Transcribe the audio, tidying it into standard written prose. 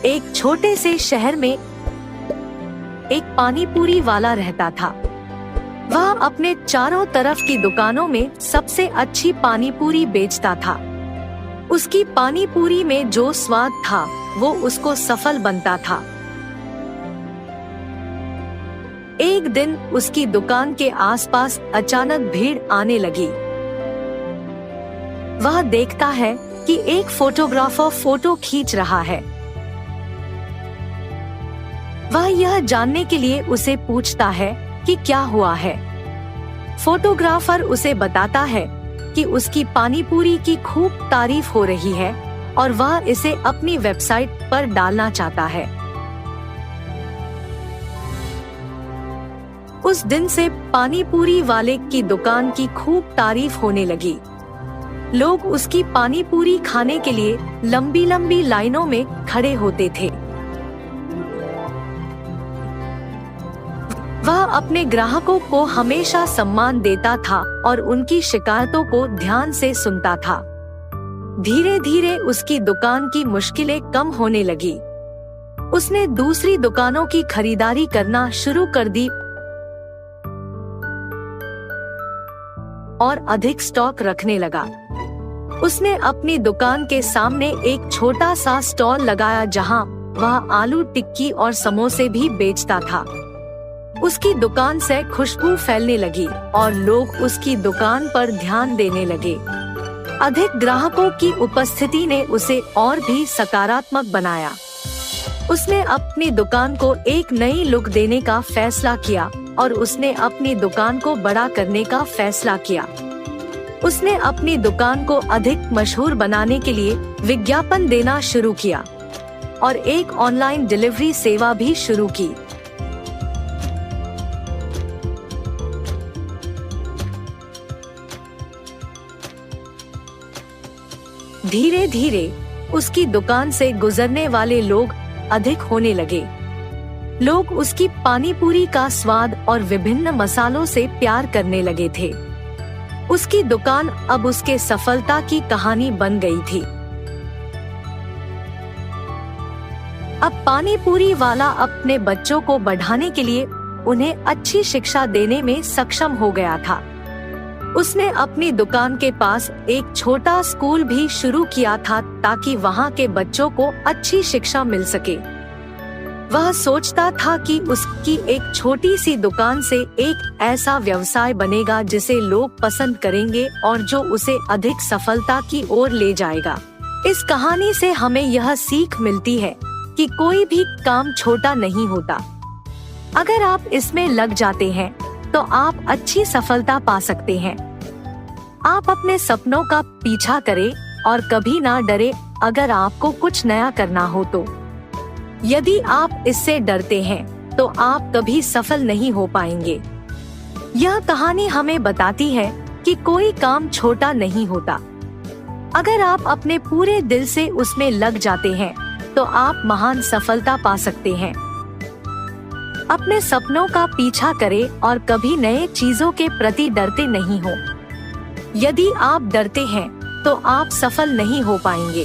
एक छोटे से शहर में एक पानी पूरी वाला रहता था। वह अपने चारों तरफ की दुकानों में सबसे अच्छी पानी पूरी बेचता था। उसकी पानी पूरी में जो स्वाद था वो उसको सफल बनता था। एक दिन उसकी दुकान के आसपास अचानक भीड़ आने लगी। वह देखता है कि एक फोटोग्राफर फोटो खींच रहा है। वह यह जानने के लिए उसे पूछता है कि क्या हुआ है। फोटोग्राफर उसे बताता है कि उसकी पानी पूरी की खूब तारीफ हो रही है और वह इसे अपनी वेबसाइट पर डालना चाहता है। उस दिन से पानी पूरी वाले की दुकान की खूब तारीफ होने लगी। लोग उसकी पानी पूरी खाने के लिए लंबी लंबी लाइनों में खड़े होते थे। वह अपने ग्राहकों को हमेशा सम्मान देता था और उनकी शिकायतों को ध्यान से सुनता था। धीरे धीरे उसकी दुकान की मुश्किलें कम होने लगी। उसने दूसरी दुकानों की खरीदारी करना शुरू कर दी और अधिक स्टॉक रखने लगा। उसने अपनी दुकान के सामने एक छोटा सा स्टॉल लगाया जहां वह आलू टिक्की और समोसे भी बेचता था। उसकी दुकान से खुशबू फैलने लगी और लोग उसकी दुकान पर ध्यान देने लगे। अधिक ग्राहकों की उपस्थिति ने उसे और भी सकारात्मक बनाया। उसने अपनी दुकान को एक नई लुक देने का फैसला किया और उसने अपनी दुकान को बड़ा करने का फैसला किया। उसने अपनी दुकान को अधिक मशहूर बनाने के लिए विज्ञापन देना शुरू किया और एक ऑनलाइन डिलीवरी सेवा भी शुरू की। धीरे धीरे उसकी दुकान से गुजरने वाले लोग अधिक होने लगे। लोग उसकी पानी पूरी का स्वाद और विभिन्न मसालों से प्यार करने लगे थे। उसकी दुकान अब उसके सफलता की कहानी बन गई थी। अब पानी पूरी वाला अपने बच्चों को बढ़ाने के लिए उन्हें अच्छी शिक्षा देने में सक्षम हो गया था। उसने अपनी दुकान के पास एक छोटा स्कूल भी शुरू किया था ताकि वहां के बच्चों को अच्छी शिक्षा मिल सके। वह सोचता था कि उसकी एक छोटी सी दुकान से एक ऐसा व्यवसाय बनेगा जिसे लोग पसंद करेंगे और जो उसे अधिक सफलता की ओर ले जाएगा। इस कहानी से हमें यह सीख मिलती है कि कोई भी काम छोटा नहीं होता। अगर आप इसमें लग जाते हैं तो आप अच्छी सफलता पा सकते हैं। आप अपने सपनों का पीछा करें और कभी ना डरे अगर आपको कुछ नया करना हो तो। यदि आप इससे डरते हैं तो आप कभी सफल नहीं हो पाएंगे। यह कहानी हमें बताती है कि कोई काम छोटा नहीं होता। अगर आप अपने पूरे दिल से उसमें लग जाते हैं तो आप महान सफलता पा सकते हैं। अपने सपनों का पीछा करें और कभी नए चीजों के प्रति डरते नहीं हो। यदि आप डरते हैं तो आप सफल नहीं हो पाएंगे।